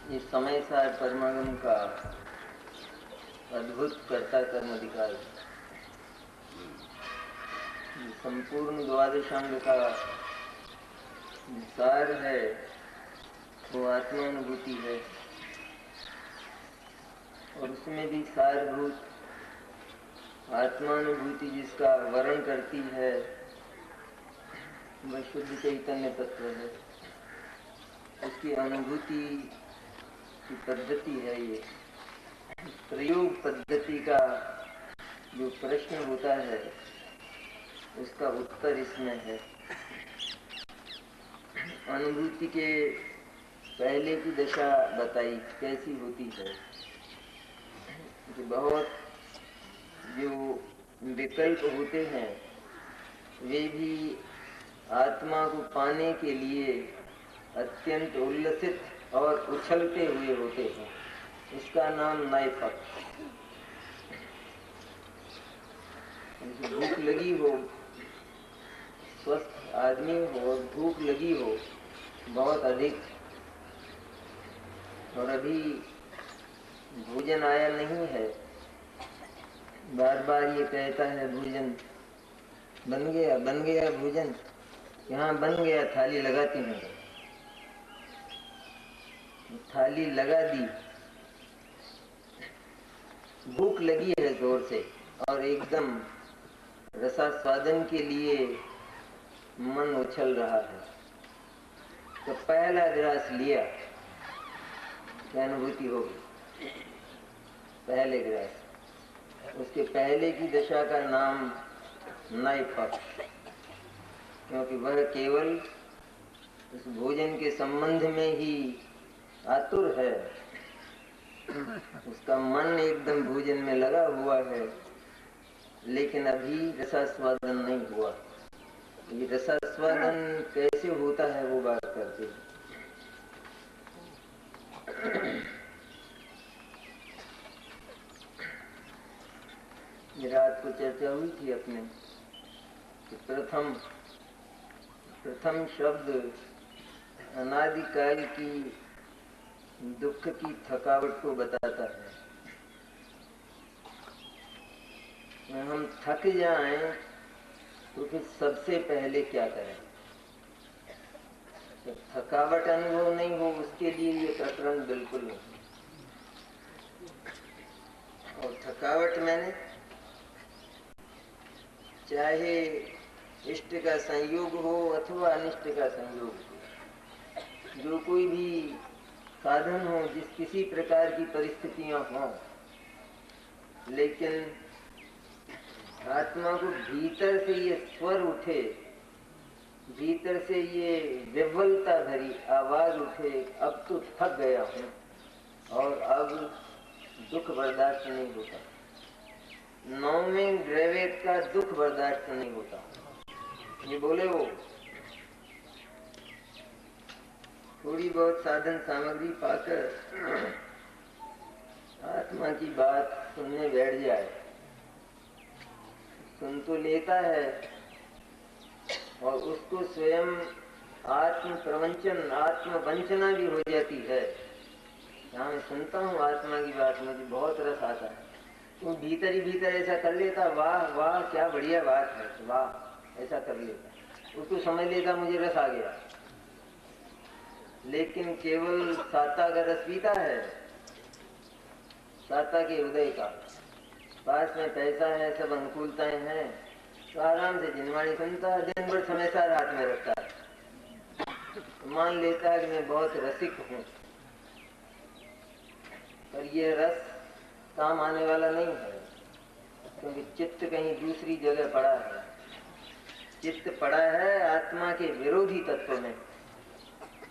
ये समय सार परमागम का अद्भुत कर्ता कर्म अधिकार संपूर्ण द्वादशांग का सार है, वो आत्मानुभूति है। और उसमें भी सारभूत आत्मानुभूति जिसका वर्ण करती है वह शुद्ध चैतन्य तत्व है। उसकी अनुभूति की पद्धति है। ये प्रयोग पद्धति का जो प्रश्न होता है उसका उत्तर इसमें है। अनुभूति के पहले की दशा बताई कैसी होती है कि बहुत जो विकल्प होते हैं वे भी आत्मा को पाने के लिए अत्यंत उल्लसित और उछलते हुए होते हैं। इसका नाम नैपक। भूख लगी हो, स्वस्थ आदमी हो, भूख लगी हो बहुत अधिक, और अभी भोजन आया नहीं है, बार बार ये कहता है भोजन बन गया भोजन, यहाँ बन गया, थाली लगाती हूँ। थाली लगा दी, भूख लगी है जोर से और एकदम रसास्वादन के लिए मन उछल रहा है। तो पहला गिलास लिया, क्या अनुभूति होगी? पहले गिलास। उसके पहले की दशा का नाम नैपक, क्योंकि वह केवल उस भोजन के संबंध में ही आतुर है। उसका मन एकदम भोजन में लगा हुआ है, लेकिन अभी रसास्वादन नहीं हुआ। ये रसास्वादन कैसे होता है वो बात करते हैं। रात को चर्चा हुई थी अपने कि प्रथम शब्द अनादिकाल की दुख की थकावट को बताता है। हम थक जाएं तो फिर सबसे पहले क्या करें? तो थकावट अनुभव नहीं हो उसके लिए ये प्रकरण बिल्कुल नहीं। और थकावट मैंने चाहे इष्ट का संयोग हो अथवा अनिष्ट का संयोग हो, जो कोई भी साधन हो, जिस किसी प्रकार की परिस्थितियां हों, लेकिन आत्मा को भीतर से ये स्वर उठे, भीतर से ये विह्वलता भरी आवाज उठे, अब तो थक गया हूँ और अब दुख बर्दाश्त नहीं होता। नौवें ग्रेवेट का दुख बर्दाश्त नहीं होता। ये बोले वो थोड़ी बहुत साधन सामग्री पाकर आत्मा की बात सुनने बैठ जाए, सुन तो लेता है और उसको स्वयं आत्म प्रवंचन, आत्म वंचना भी हो जाती है। यहाँ मैं सुनता हूँ आत्मा की बात, मुझे बहुत रस आता है, वो भीतर ही भीतर ऐसा कर लेता, वाह वाह क्या बढ़िया बात है, वाह, ऐसा कर लेता। उसको समझ लेता मुझे रस आ गया, लेकिन केवल साता का रस पीता है, साता के उदय का। पास में पैसा है, सब अनुकूलताएं हैं, तो आराम से जिनवाणी सुनता है, दिन भर समय सार हाथ में रखता है, मान लेता है कि मैं बहुत रसिक हूँ। पर यह रस काम आने वाला नहीं है, क्योंकि चित्त कहीं दूसरी जगह पड़ा है। चित्त पड़ा है आत्मा के विरोधी तत्व में।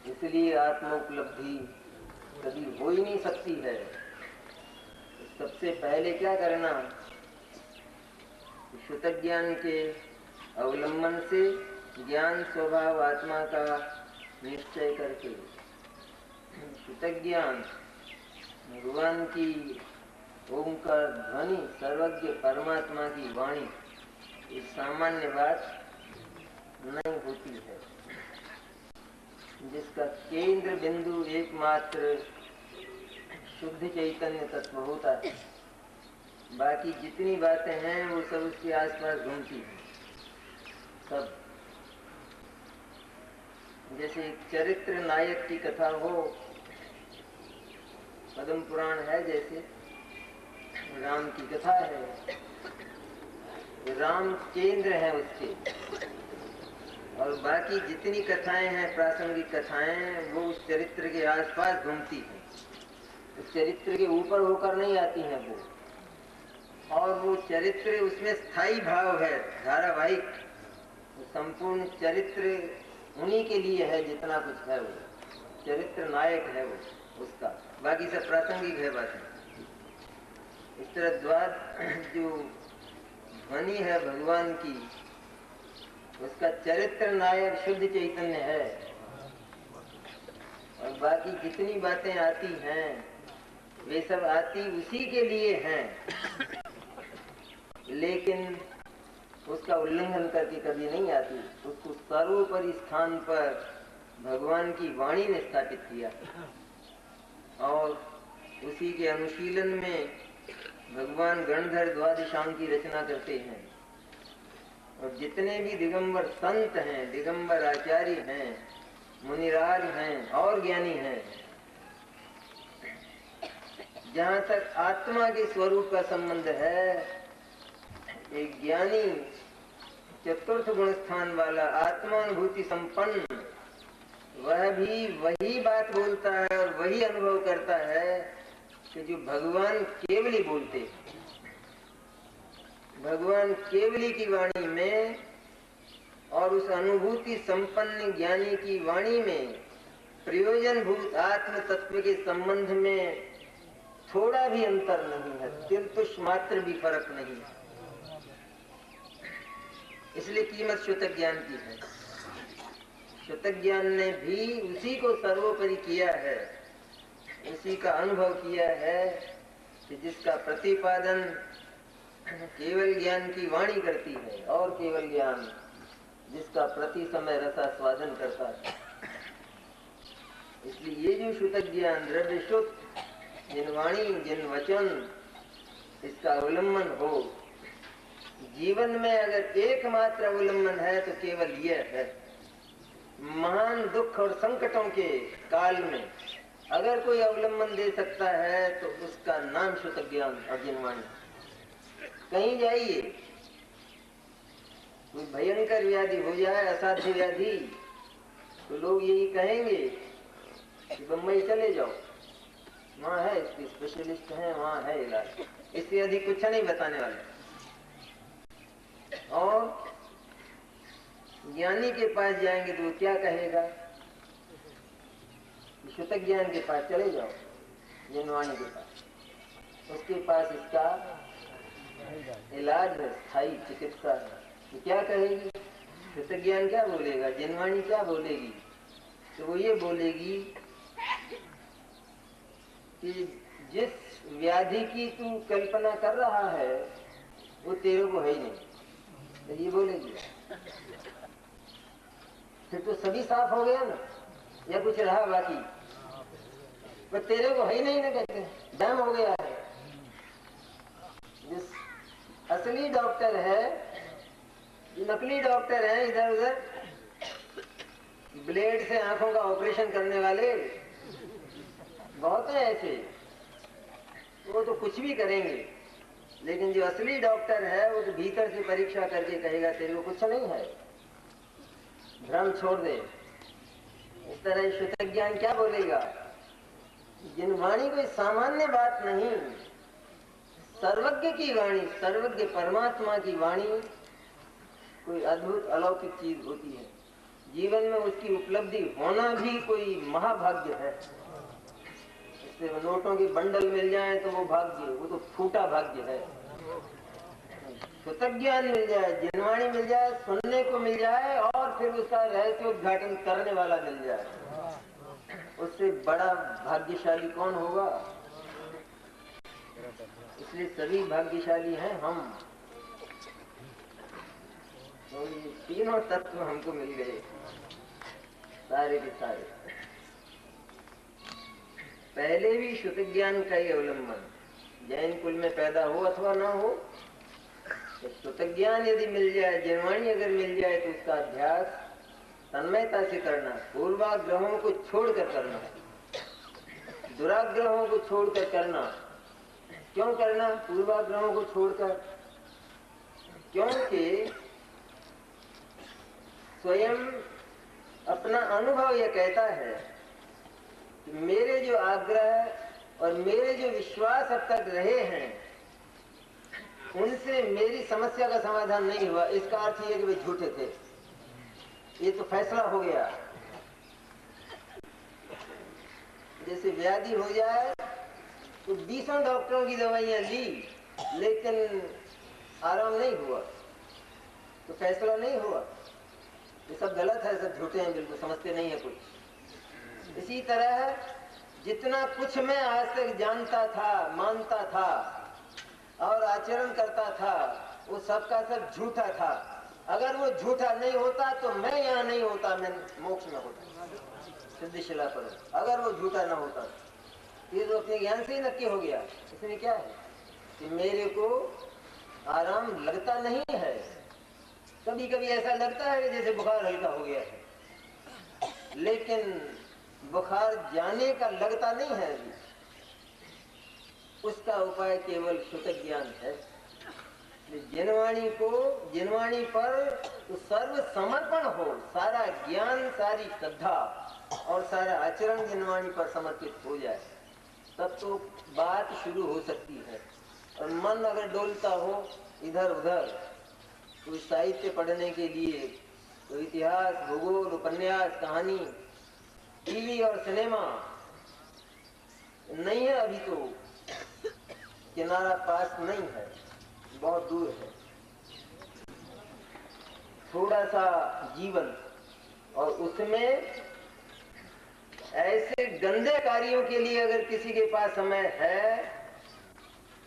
इसलिए आत्मोपलब्धि कभी हो ही नहीं सकती है। सबसे पहले क्या करना, शुद्ध ज्ञान के अवलंबन से ज्ञान स्वभाव आत्मा का निश्चय करके, शुद्ध ज्ञान भगवान की ओंकार ध्वनि सर्वज्ञ परमात्मा की वाणी, ये सामान्य बात नहीं होती है, जिसका केंद्र बिंदु एकमात्र शुद्ध चैतन्य तत्व होता है। बाकी जितनी बातें हैं वो सब उसके आसपास घूमती हैं। सब जैसे चरित्र नायक की कथा हो, पद्म पुराण है, जैसे राम की कथा है, राम केंद्र है उसके, और बाकी जितनी कथाएं हैं, प्रासंगिक कथाएं, वो उस चरित्र के आसपास घूमती हैं। उस चरित्र के ऊपर होकर नहीं आती हैं वो, और वो चरित्र उसमें स्थायी भाव है, धारावाहिक। संपूर्ण चरित्र उन्हीं के लिए है, जितना कुछ है वो चरित्र नायक है वो उसका, बाकी सब प्रासंगिक है बातें। इस तरह द्वार जो ध्वनि है भगवान की, उसका चरित्र नायक शुद्ध चैतन्य है, और बाकी जितनी बातें आती हैं वे सब आती उसी के लिए हैं, लेकिन उसका उल्लंघन करके कभी नहीं आती। उसको सर्वोपरि स्थान पर भगवान की वाणी ने स्थापित किया, और उसी के अनुशीलन में भगवान गणधर द्वादशांग की रचना करते हैं। और जितने भी दिगंबर संत हैं, दिगंबर आचार्य हैं, मुनिराज हैं और ज्ञानी हैं, जहाँ तक आत्मा के स्वरूप का संबंध है, एक ज्ञानी चतुर्थ गुण स्थान वाला आत्मानुभूति संपन्न, वह भी वही बात बोलता है और वही अनुभव करता है कि जो भगवान केवली बोलते हैं। भगवान केवली की वाणी में और उस अनुभूति संपन्न ज्ञानी की वाणी में प्रयोजनभूत आत्म तत्व के संबंध में थोड़ा भी अंतर नहीं है, तिलतुष मात्र भी फर्क नहीं है। इसलिए कीमत शुद्ध ज्ञान की है। शुद्ध ज्ञान ने भी उसी को सर्वोपरि किया है, उसी का अनुभव किया है कि जिसका प्रतिपादन केवल ज्ञान की वाणी करती है, और केवल ज्ञान जिसका प्रति समय रसास्वादन करता है। इसलिए ये जो शुद्ध ज्ञान द्रव्य शुद्ध, जिन वाणी जिन वचन इसका अवलंबन हो, जीवन में अगर एकमात्र अवलंबन है तो केवल यह है। महान दुख और संकटों के काल में अगर कोई अवलंबन दे सकता है तो उसका नाम शुद्ध ज्ञान और जिनवाणी। कहीं जाइए, कोई भयंकर व्याधि हो जाए, असाध्य व्याधि, तो लोग यही कहेंगे कि बम्बई चले जाओ, वहाँ है इसके स्पेशलिस्ट हैं, वहाँ है इलाज। इससे अधिक कुछ नहीं बताने वाले। और ज्ञानी के पास जाएंगे तो वो क्या कहेगा? शुद्ध ज्ञान के पास चले जाओ, जिनवाणी के पास, उसके पास इसका इलाज है, स्थायी चिकित्सा है। तो क्या कहेगी? शुद्ध ज्ञान क्या बोलेगा, जिनवाणी क्या बोलेगी? तो वो ये बोलेगी कि जिस व्याधि की तू कल्पना कर रहा है वो तेरे को है ही नहीं, तो ये बोलेगी। फिर तो सभी साफ हो गया ना, या कुछ रहा बाकी? पर तेरे को है ही नहीं ना, कहते डैम हो गया है। जिस असली डॉक्टर है, नकली डॉक्टर है, इधर उधर ब्लेड से आंखों का ऑपरेशन करने वाले बहुत हैं ऐसे, वो तो कुछ भी करेंगे। लेकिन जो असली डॉक्टर है वो तो भीतर से परीक्षा करके कहेगा तेरे को कुछ नहीं है, भ्रम छोड़ दे। इस तरह शुद्ध ज्ञान क्या बोलेगा? जिनवाणी कोई सामान्य बात नहीं, सर्वज्ञ की वाणी, सर्वज्ञ परमात्मा की वाणी कोई अद्भुत अलौकिक चीज होती है। जीवन में उसकी उपलब्धि होना भी कोई महाभाग्य है। इससे नोटों के बंडल मिल जाए तो वो भाग्य, वो तो फूटा भाग्य है। कृतज्ञान मिल जाए, जिनवाणी मिल जाए, सुनने को मिल जाए और फिर उसका रहस्योद्घाटन करने वाला मिल जाए, उससे बड़ा भाग्यशाली कौन होगा? इसलिए सभी भाग्यशाली हैं हम। तो ये तीनों तत्व हमको मिल गए, सारे के सारे। पहले भी शुद्ध ज्ञान का ही अवलंबन, जैन कुल में पैदा हो अथवा ना हो, तो शुद्ध ज्ञान यदि मिल जाए, जिनवाणी अगर मिल जाए, तो उसका अभ्यास तन्मयता से करना, पूर्वाग्रहों को छोड़कर करना, दुराग्रहों को छोड़कर करना। क्यों करना पूर्वाग्रहों को छोड़कर? क्योंकि स्वयं अपना अनुभव यह कहता है कि मेरे जो आग्रह और मेरे जो विश्वास अब तक रहे हैं, उनसे मेरी समस्या का समाधान नहीं हुआ। इसका अर्थ यह कि वे झूठे थे, ये तो फैसला हो गया। जैसे व्याधि हो जाए तो 20 डॉक्टरों की दवाइयां ली, लेकिन आराम नहीं हुआ, तो फैसला नहीं हुआ। ये सब गलत है, सब झूठे हैं, बिल्कुल समझते नहीं है कुछ। इसी तरह जितना कुछ मैं आज तक जानता था, मानता था और आचरण करता था, वो सबका सब झूठा था। अगर वो झूठा नहीं होता तो मैं यहाँ नहीं होता, मैं मोक्ष में होता, सिद्धिशिला पर। अगर वो झूठा ना होता, ये तो अपने ज्ञान से ही नक्की हो गया। इसमें क्या है कि मेरे को आराम लगता नहीं है। कभी कभी ऐसा लगता है जैसे बुखार हल्का हो गया है, लेकिन बुखार जाने का लगता नहीं है अभी। उसका उपाय केवल शुद्ध ज्ञान है। जिनवाणी पर तो सर्व समर्पण हो, सारा ज्ञान, सारी श्रद्धा और सारा आचरण जिनवाणी पर समर्पित हो जाए, तब तो बात शुरू हो सकती है। और मन अगर डोलता हो इधर उधर, तो साहित्य पढ़ने के लिए तो इतिहास, भूगोल, उपन्यास, कहानी, टीवी और सिनेमा नहीं है। अभी तो किनारा पास नहीं है, बहुत दूर है। थोड़ा सा जीवन, और उसमें ऐसे गंदे कार्यों के लिए अगर किसी के पास समय है,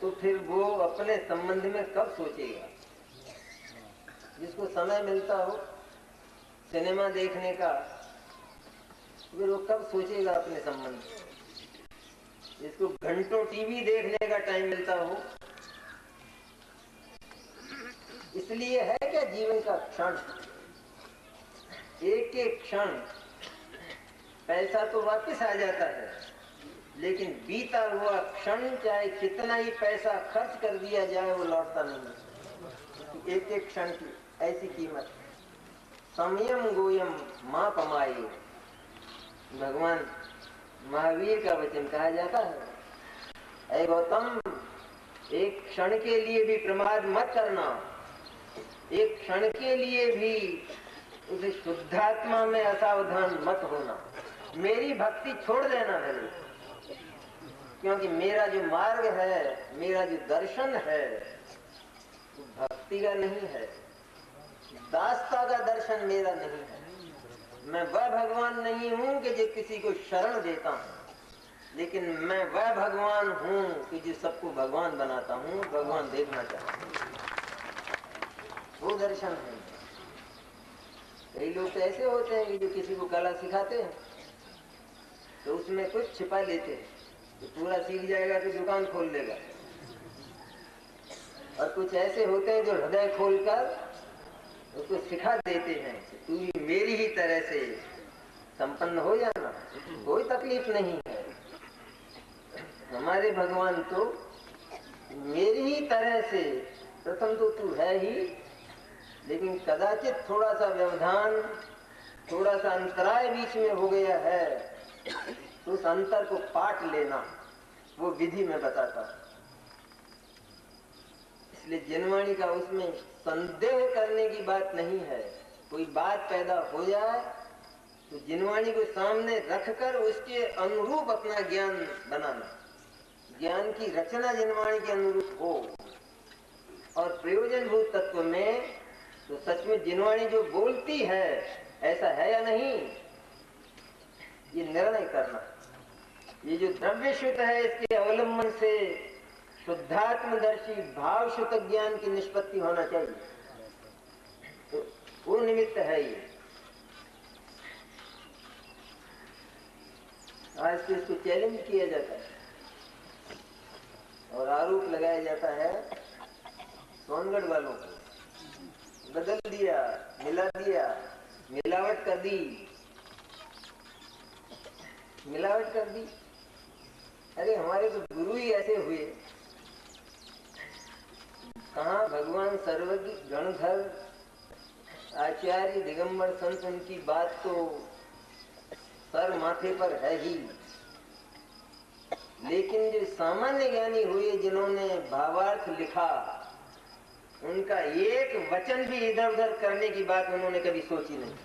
तो फिर वो अपने संबंध में कब सोचेगा? जिसको समय मिलता हो सिनेमा देखने का, फिर वो कब सोचेगा अपने संबंध? जिसको घंटों टीवी देखने का टाइम मिलता हो। इसलिए है क्या जीवन का क्षण, एक एक क्षण। पैसा तो वापस आ जाता है, लेकिन बीता हुआ क्षण चाहे कितना ही पैसा खर्च कर दिया जाए, वो लौटता नहीं। एक एक क्षण की ऐसी कीमत। संयम गोयम मां पमाए, भगवान महावीर का वचन कहा जाता है। ऐ गौतम, एक क्षण के लिए भी प्रमाद मत करना, एक क्षण के लिए भी उसे शुद्धात्मा में असावधान मत होना। मेरी भक्ति छोड़ देना नहीं, क्योंकि मेरा जो मार्ग है, मेरा जो दर्शन है, भक्ति का नहीं है, दासता का दर्शन मेरा नहीं है। मैं वह भगवान नहीं हूं कि जो किसी को शरण देता हूं, लेकिन मैं वह भगवान हूं कि जो सबको भगवान बनाता हूं, भगवान देखना चाहता हूं। वो दर्शन है। कई लोग तो ऐसे होते हैं कि जो किसी को कला सिखाते हैं तो उसमें कुछ छिपा लेते हैं, तो पूरा सीख जाएगा तो दुकान खोल लेगा। और कुछ ऐसे होते हैं जो हृदय खोलकर उसको सिखा देते हैं कि तू भी मेरी ही तरह से संपन्न हो जाना, कोई तकलीफ नहीं है। हमारे भगवान तो मेरी ही तरह से, प्रथम तो तू है ही, लेकिन कदाचित थोड़ा सा व्यवधान, थोड़ा सा अंतराय बीच में हो गया है, तो उस अंतर को पाट लेना, वो विधि में बताता है। इसलिए जिनवाणी का उसमें संदेह करने की बात नहीं है। कोई बात पैदा हो जाए तो जिनवाणी को सामने रखकर उसके अनुरूप अपना ज्ञान बनाना, ज्ञान की रचना जिनवाणी के अनुरूप हो। और प्रयोजनभूत तत्व में तो सच में जिनवाणी जो बोलती है ऐसा है या नहीं, ये निर्णय करना। ये जो द्रव्य शुद्ध है इसके अवलंबन से शुद्धात्मदर्शी भाव शुद्ध ज्ञान की निष्पत्ति होना चाहिए, तो वो निमित्त है ये। आज तो इसको चैलेंज किया जाता है और आरोप लगाया जाता है सोनगढ़ वालों को, बदल दिया, मिला दिया, मिलावट कर दी, मिलावट कर दी। अरे हमारे तो गुरु ही ऐसे हुए। कहाँ भगवान सर्वज्ञ गणधर आचार्य दिगंबर संत, उनकी बात तो सर माथे पर है ही, लेकिन जो सामान्य ज्ञानी हुए जिन्होंने भावार्थ लिखा, उनका एक वचन भी इधर उधर करने की बात उन्होंने कभी सोची नहीं।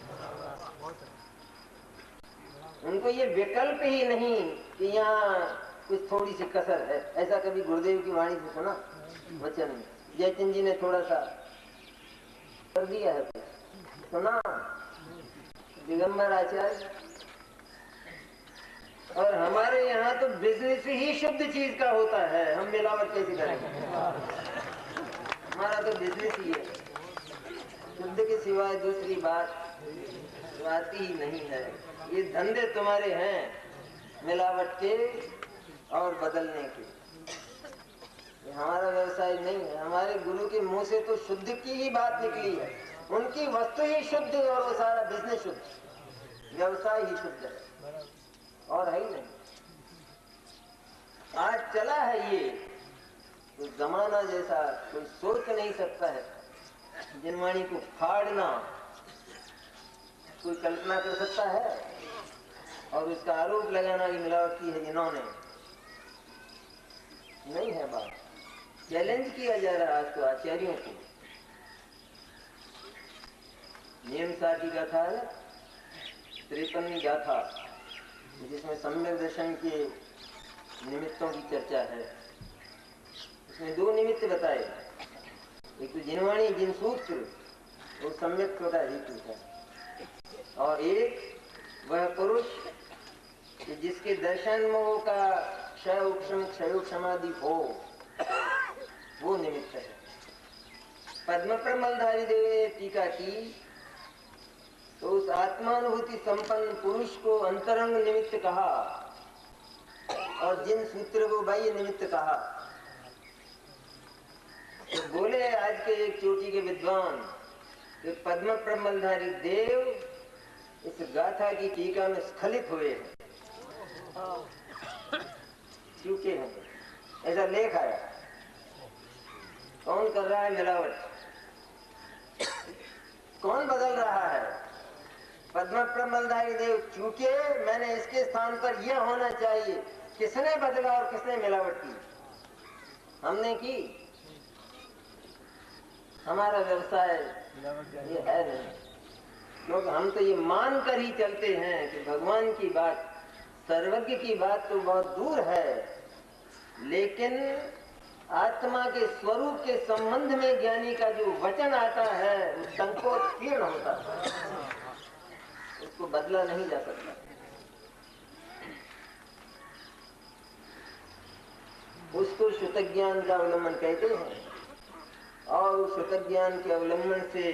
उनको ये विकल्प ही नहीं कि यहाँ कुछ थोड़ी सी कसर है, ऐसा कभी गुरुदेव की वाणी से सुना वचन में? जयचंद जी ने थोड़ा सा कर दिया है, सुना दिगंबर आचार्य। और हमारे यहाँ तो बिजनेस ही शुद्ध चीज का होता है, हम मिलावट कैसे करेंगे? हमारा तो बिजनेस ही है, शुद्ध के सिवाय दूसरी बात आती ही नहीं है। ये धंधे तुम्हारे हैं मिलावट के और बदलने के, ये हमारा व्यवसाय नहीं है। हमारे गुरु के मुंह से तो शुद्ध की ही बात निकली है, उनकी वस्तु ही शुद्ध और वो सारा बिजनेस शुद्ध, व्यवसाय ही शुद्ध है और है ही नहीं। आज चला है ये तो जमाना जैसा कोई सोच नहीं सकता है। जिनवाणी को फाड़ना कोई कल्पना कर सकता है? और उसका आरोप लगाना कि मिलावट की है इन्होंने, नहीं है बात। चैलेंज किया जा रहा है आज तो आचार्यों को। नियम साथी गाथा है 53वीं गाथा, जिसमें सम्यक दर्शन के निमित्तों की चर्चा है। उसमें 2 निमित्त बताए, एक तो जिनवाणी जिन सूत्र वो सम्यक का हेतु है, और एक वह पुरुष कि जिसके दर्शन मोह का क्षय समाधि हो, वो निमित्त है। पद्म पर मलधारी देव ने टीका की तो उस आत्मानुभूति संपन्न पुरुष को अंतरंग निमित्त कहा और जिन सूत्र को बाह्य निमित्त कहा। तो बोले आज के एक चोटी के विद्वान कि पद्म पर मलधारी देव इस गाथा की टीका में स्खलित हुए हैं, चूके हैं, ऐसा लेख आया। कौन कर रहा है मिलावट? कौन बदल रहा है? पद्म प्रमलधारी देव चूके, मैंने इसके स्थान पर यह होना चाहिए। किसने बदला और किसने मिलावट की? हमने की। हमारा व्यवसाय ये है नहीं, क्योंकि हम तो ये मान कर ही चलते हैं कि भगवान की बात, सर्वज्ञ की बात तो बहुत दूर है, लेकिन आत्मा के स्वरूप के संबंध में ज्ञानी का जो वचन आता है वो संकोचपूर्ण होता है, उसको बदला नहीं जा सकता। उसको शुद्ध ज्ञान का अवलंबन कहते हैं, और उस शुद्ध ज्ञान के अवलंबन से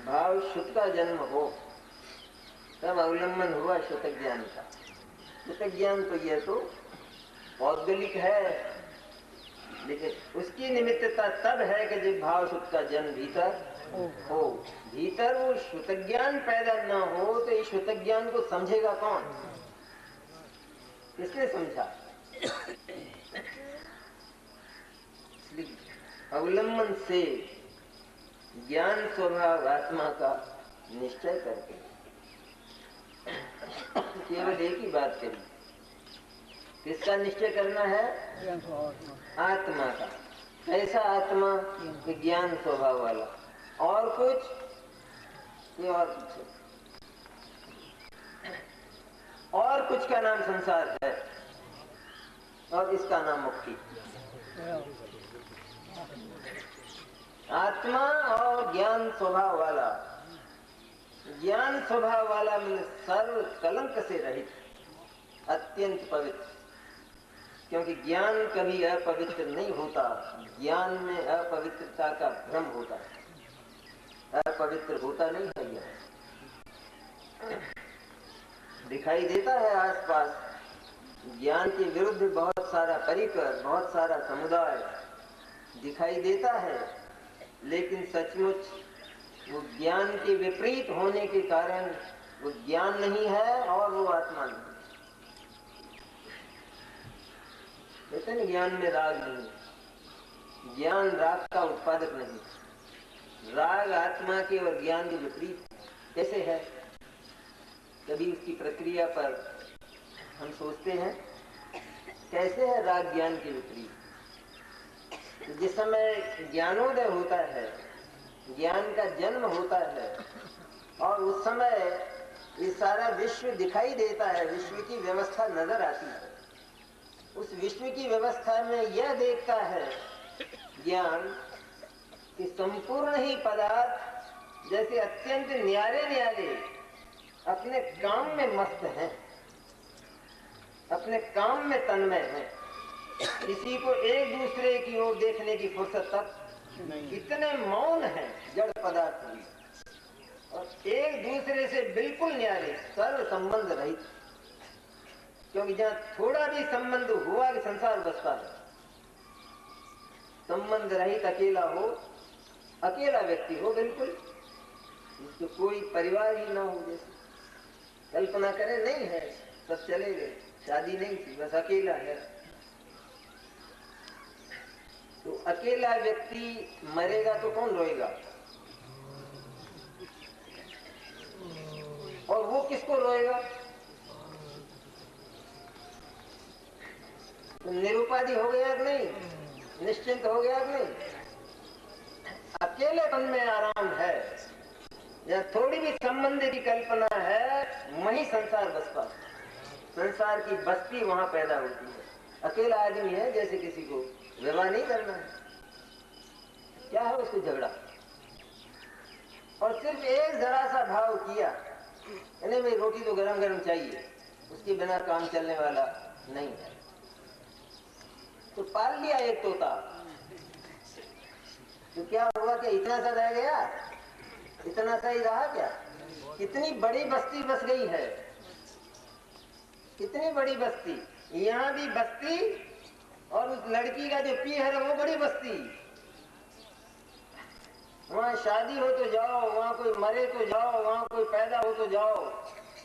भाव शुद्ध का जन्म हो, तब अवलंबन हुआ शुद्ध ज्ञान का। शुद्ध ज्ञान तो यह तो औद्योगिक है, लेकिन उसकी निमित्तता तब है कि जब भाव शुद्ध का जन्म भीतर हो। भीतर वो शुद्ध ज्ञान पैदा न हो तो इस शुद्ध ज्ञान को समझेगा कौन? किसने समझा? अवलंबन से ज्ञान स्वभाव आत्मा का निश्चय करके केवल एक ही बात करी, किसका निश्चय करना है? आत्मा का। ऐसा आत्मा कि ज्ञान स्वभाव वाला, और कुछ ये और कुछ। का नाम संसार है और इसका नाम मुक्ति। आत्मा और ज्ञान स्वभाव वाला, ज्ञान स्वभाव वाला मीन सर्व कलंक से रहित, अत्यंत पवित्र। क्योंकि ज्ञान कभी अपवित्र नहीं होता, ज्ञान में अपवित्रता का भ्रम होता है, अपवित्र होता नहीं है। ज्ञान दिखाई देता है आसपास, ज्ञान के विरुद्ध बहुत सारा परिकर, बहुत सारा समुदाय दिखाई देता है, लेकिन सचमुच वो ज्ञान के विपरीत होने के कारण वो ज्ञान नहीं है और वो आत्मा नहीं। कहते हैं ज्ञान में राग नहीं, ज्ञान राग का उत्पादक नहीं। राग आत्मा के और ज्ञान के विपरीत कैसे है? कभी उसकी प्रक्रिया पर हम सोचते हैं, कैसे है राग ज्ञान के विपरीत? जिस समय ज्ञानोदय होता है, ज्ञान का जन्म होता है और उस समय ये सारा विश्व दिखाई देता है, विश्व की व्यवस्था नजर आती है। उस विश्व की व्यवस्था में यह देखता है ज्ञान कि संपूर्ण ही पदार्थ जैसे अत्यंत न्यारे न्यारे अपने काम में मस्त हैं, अपने काम में तन्मय हैं, किसी को एक दूसरे की ओर देखने की फुर्सत तक इतने मौन हैं जड़ पदार्थ भी, और एक दूसरे से बिल्कुल न्यारे, सर्व संबंध रहित। क्योंकि जहाँ थोड़ा भी संबंध हुआ कि संसार बसता है। संबंध रहित अकेला हो, अकेला व्यक्ति हो बिल्कुल, जिसको कोई परिवार ही ना हो। जैसे कल्पना करें, नहीं है, सब चले गए, शादी नहीं थी, बस अकेला है। तो अकेला व्यक्ति मरेगा तो कौन रोएगा? और वो किसको रोएगा? तो निरुपाधि हो गया कि नहीं, निश्चिंत हो गया कि नहीं? अकेलेपन में आराम है, या थोड़ी भी संबंध की कल्पना है, वही संसार बसता है, संसार की बस्ती वहां पैदा होती है। अकेला आदमी है, जैसे किसी को विवाह नहीं करना है, क्या है उसको झगड़ा, और सिर्फ एक जरा सा भाव किया, नहीं भाई रोटी तो गरम गरम चाहिए, उसके बिना काम चलने वाला नहीं है, तो पाल लिया एक तोता, तो क्या हुआ कि इतना सा रह गया, इतना सा ही रहा क्या? कितनी बड़ी बस्ती बस गई है, कितनी बड़ी बस्ती, यहाँ भी बस्ती, और उस लड़की का जो पीहर है वो बड़ी बस्ती। वहाँ शादी हो तो जाओ, वहाँ कोई मरे तो जाओ, वहाँ कोई पैदा हो तो जाओ,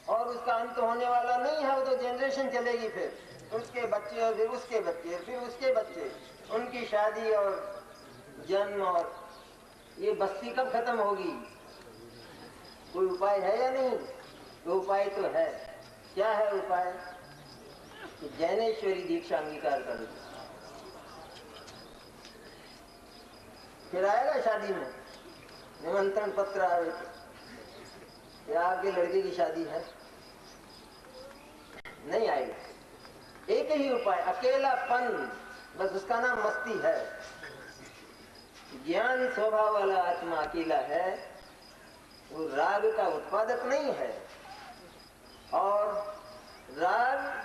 और उसका अंत होने वाला नहीं है, वो तो जनरेशन चलेगी, फिर उसके बच्चे और फिर उसके बच्चे, फिर उसके बच्चे, उनकी शादी और जन्म, और ये बस्ती कब खत्म होगी? कोई उपाय है या नहीं? तो उपाय तो है। क्या है उपाय? तो जैनेश्वरी दीक्षा अंगीकार कर दो, फिर आएगा शादी में निमंत्रण पत्र आए कि आपके लड़के की शादी है, नहीं आएगा। एक ही उपाय, अकेलापन, बस उसका नाम मस्ती है। ज्ञान स्वभाव वाला आत्मा अकेला है, वो राग का उत्पादक नहीं है, और राग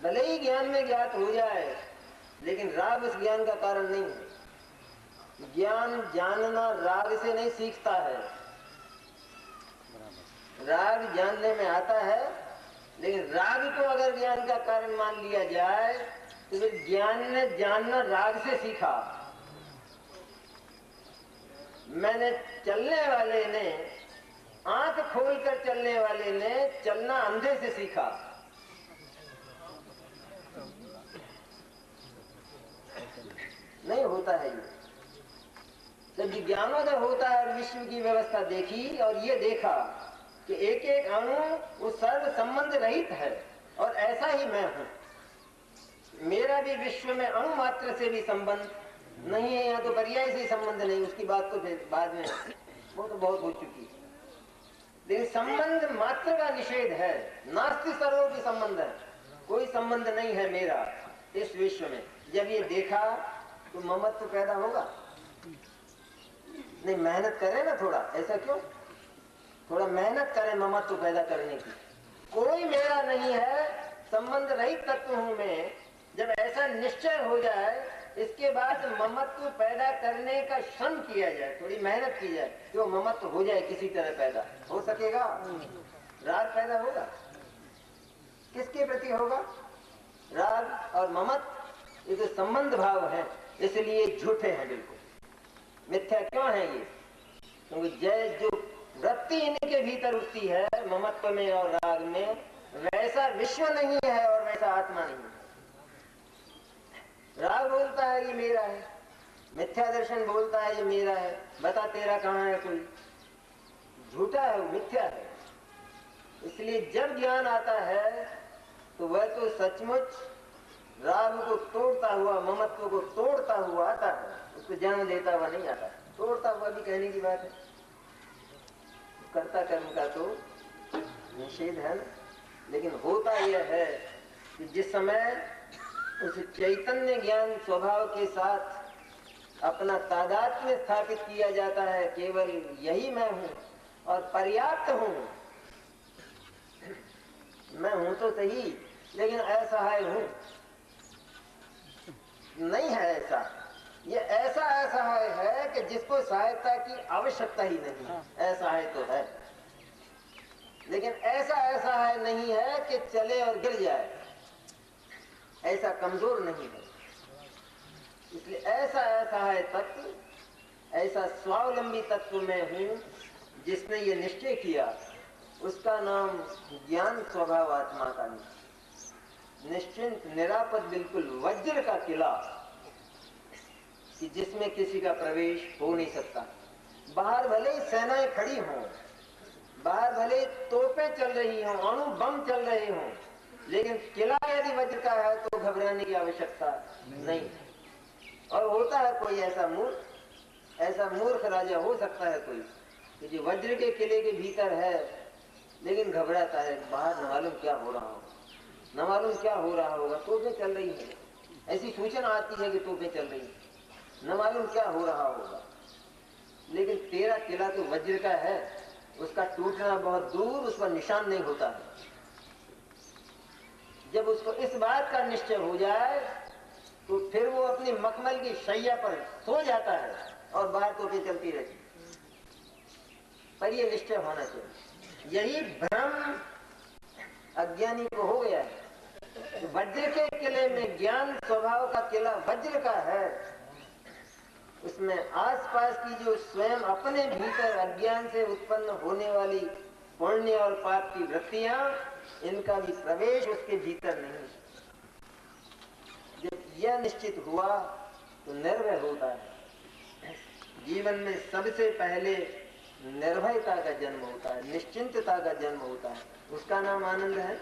भले ही ज्ञान में ज्ञात हो जाए, लेकिन राग उस ज्ञान का कारण नहीं है। ज्ञान जानना राग से नहीं सीखता है, राग जानने में आता है, लेकिन राग को अगर ज्ञान का कारण मान लिया जाए तो फिर ज्ञान ने जानना राग से सीखा। मैंने चलने वाले ने, आंख खोलकर चलने वाले ने चलना अंधे से सीखा। नहीं होता है ये। जब ज्ञानोदय होता है और विश्व की व्यवस्था देखी और ये देखा कि एक एक अणु वो सर्व संबंध रहित है, और ऐसा ही मैं हूं, मेरा भी विश्व में अणु मात्र से भी संबंध नहीं है, यहाँ तो पर्याय से संबंध नहीं, उसकी बात तो फिर बाद में, वो तो बहुत हो चुकी। लेकिन संबंध मात्र का निषेध है, नास्ति सर्वोपि संबंध है, कोई संबंध नहीं है मेरा इस विश्व में। जब ये देखा तो ममत्व पैदा होगा? नहीं, मेहनत करें ना थोड़ा, ऐसा क्यों? थोड़ा मेहनत करें ममत्व पैदा करने की। कोई मेरा नहीं है, संबंध रहित तत्व हूं मैं। जब ऐसा निश्चय हो जाए, इसके बाद ममत्व पैदा करने का श्रम किया जाए, थोड़ी मेहनत की जाए, तो ममत्व हो जाए किसी तरह पैदा हो सकेगा। राग पैदा होगा, किसके प्रति होगा? राग और ममत्व ये तो संबंध भाव है, इसलिए झूठे हैं, बिल्कुल मिथ्या क्यों है ये? क्योंकि जो वृत्ति इनके भीतर उठती है ममत्व में और राग में, वैसा विश्व नहीं है और वैसा आत्मा नहीं है। राग बोलता है ये मेरा है, मिथ्या दर्शन बोलता है ये मेरा है। बता तेरा कहाँ है? कोई झूठा है, मिथ्या है। इसलिए जब ज्ञान आता है तो वह तो सचमुच राग को तोड़ता हुआ, ममत्व को तोड़ता हुआ आता है, उसको जन्म देता हुआ नहीं आता। तोड़ता हुआ भी कहने की बात है, कर्ता कर्म का तो निषेध है ना। लेकिन होता यह है कि जिस समय उस चैतन्य ज्ञान स्वभाव के साथ अपना तादात्म्य स्थापित किया जाता है, केवल यही मैं हूं और पर्याप्त हूं, मैं हूं तो सही लेकिन असहाय हूं, नहीं है ऐसा। ये ऐसा असहाय है कि जिसको सहायता की आवश्यकता ही नहीं। असहाय तो है, लेकिन ऐसा असहाय नहीं है कि चले और गिर जाए, ऐसा कमजोर नहीं है। इसलिए ऐसा असहाय तत्व, ऐसा स्वावलंबी तत्व में हूं जिसने ये निश्चय किया, उसका नाम ज्ञान स्वभाव आत्मा का निश्चिंत निरापद बिल्कुल वज्र का किला, कि जिसमें किसी का प्रवेश हो नहीं सकता। बाहर भले सेनाएं खड़ी हों, बाहर भले तोपें चल रही हों, अणु बम चल रहे हों, लेकिन किला यदि वज्र का है तो घबराने की आवश्यकता नहीं। और होता है कोई ऐसा मूर्ख राजा हो सकता है कोई कि जो वज्र के किले के भीतर है लेकिन घबराता है, बाहर न मालूम क्या हो रहा हो, न मालूम क्या हो रहा होगा, तोपें चल रही है, ऐसी सूचना आती है कि तोपें चल रही है, न मालूम क्या हो रहा होगा। लेकिन तेरा किला तो वज्र का है, उसका टूटना बहुत दूर, उस पर निशान नहीं होता है। जब उसको इस बात का निश्चय हो जाए तो फिर वो अपनी मखमल की शैया पर सो जाता है और बाहर तोपें चलती रहती। पर ये निश्चय होना चाहिए। यही भ्रम अज्ञानी को हो गया है। वज्र के किले में ज्ञान स्वभाव का किला वज्र का है, उसमें आसपास की जो स्वयं अपने भीतर अज्ञान से उत्पन्न होने वाली पुण्य और पाप की वृत्तियां, इनका भी प्रवेश उसके भीतर नहीं। जब यह निश्चित हुआ तो निर्भय होता है। जीवन में सबसे पहले निर्भयता का जन्म होता है, निश्चिंतता का जन्म होता है, उसका नाम आनंद है।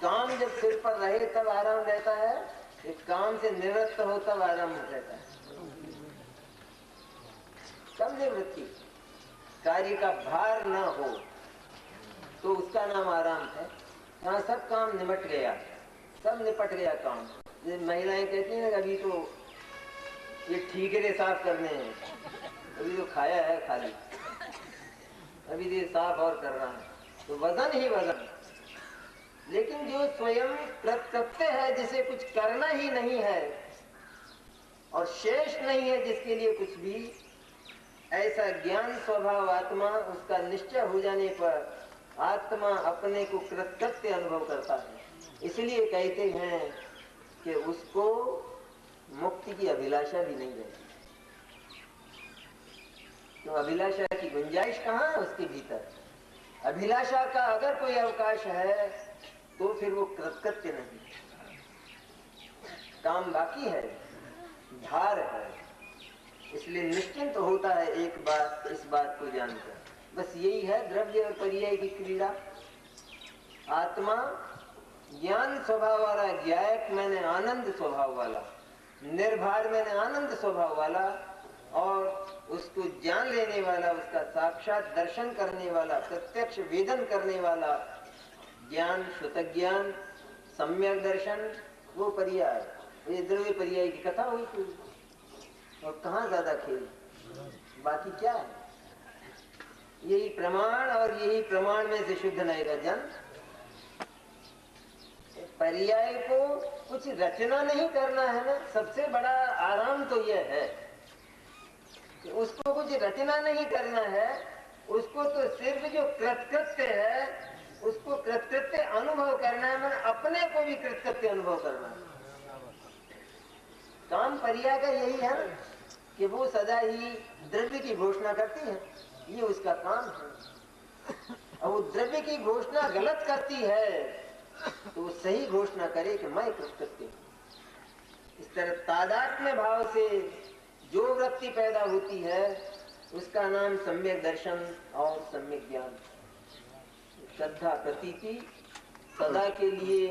काम जब सिर पर रहे तब आराम रहता है, एक काम से निवृत्त हो तब आराम रहता है। कब निवृत्ति, कार्य का भार न हो तो उसका नाम आराम है। यहाँ सब काम निमट गया, सब निपट गया काम। महिलाएं कहती हैं अभी तो ये ठीकरे साफ करने हैं, अभी तो खाया है खाली, अभी ये साफ और कर रहा है, तो वजन ही वजन। लेकिन जो स्वयं कृतकृत्य है, जिसे कुछ करना ही नहीं है और शेष नहीं है जिसके लिए कुछ भी, ऐसा ज्ञान स्वभाव आत्मा, उसका निश्चय हो जाने पर आत्मा अपने को कृतकृत्य अनुभव करता है। इसलिए कहते हैं कि उसको मुक्ति की अभिलाषा भी नहीं रहती। तो अभिलाषा की गुंजाइश कहाँ है उसके भीतर? अभिलाषा का अगर कोई अवकाश है तो फिर वो कृतकृत्य नहीं, काम बाकी है, भार है। इसलिए निश्चिंत होता है एक बात, इस बात को जानकर। बस यही है द्रव्य और पर्याय की क्रीड़ा। आत्मा ज्ञान स्वभाव वाला, ज्ञायक मैंने आनंद स्वभाव वाला, निर्भार मैंने आनंद स्वभाव वाला, और उसको जान लेने वाला, उसका साक्षात दर्शन करने वाला, प्रत्यक्ष वेदन करने वाला, ज्ञान, श्रुत ज्ञान, सम्यक दर्शन, वो पर्याय। ये द्रव्य पर्याय की कथा हुई थी। और कहाँ ज्यादा खेल, बाकी क्या है? यही प्रमाण, और यही प्रमाण में से शुद्ध नैरजन। पर्याय को कुछ रचना नहीं करना है ना, सबसे बड़ा आराम तो यह है कि उसको कुछ रचना नहीं करना है, उसको तो सिर्फ जो कृतकृत्य है उसको कृतकृत्य अनुभव करना है, मैंने अपने को भी कृतकृत्य अनुभव करना है। काम पर्याय का यही है ना कि वो सदा ही द्रव्य की घोषणा करती है, ये उसका काम है। और वो द्रव्य की घोषणा गलत करती है तो वो सही घोषणा करे कि मैं कृतकृत्य। इस तरह तादात्म्य भाव से जो वृत्ति पैदा होती है उसका नाम सम्यक दर्शन और सम्यक ज्ञान। श्रद्धा प्रतीति सदा के लिए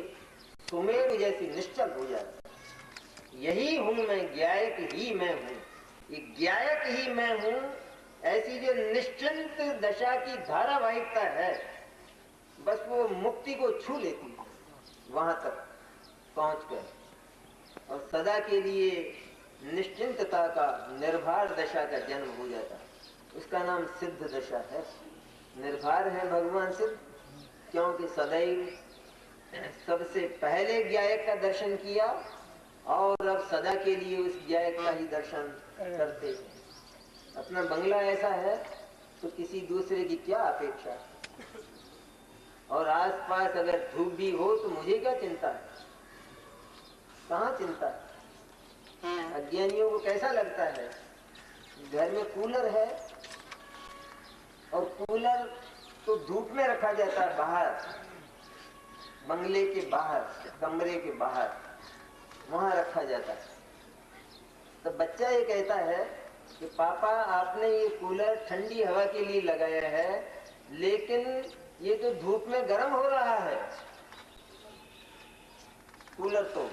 सुमेर जैसी निश्चल हो जाती। यही हूं मैं, ज्ञायक ही मैं हूं, ये ज्ञायक ही मैं हूं, ऐसी जो निश्चिंत दशा की धारावाहिकता है, बस वो मुक्ति को छू लेती है, वहां तक पहुंचकर। और सदा के लिए निश्चिंतता का, निर्भर दशा का जन्म हो जाता है। उसका नाम सिद्ध दशा है। निर्भर है भगवान सिद्ध, क्योंकि सदैव सबसे पहले ज्ञायक का दर्शन किया और अब सदा के लिए उस ज्ञायक का ही दर्शन करते हैं। अपना बंगला ऐसा है तो किसी दूसरे की क्या अपेक्षा, और आसपास अगर धूप भी हो तो मुझे क्या चिंता है, कहाँ चिंता है। अज्ञानियों को कैसा लगता है, घर में कूलर है और कूलर तो धूप में रखा जाता है, बाहर बंगले के बाहर, कमरे के बाहर, वहां रखा जाता है। तो बच्चा ये कहता है कि पापा आपने ये कूलर ठंडी हवा के लिए लगाया है, लेकिन ये तो धूप में गर्म हो रहा है कूलर तो।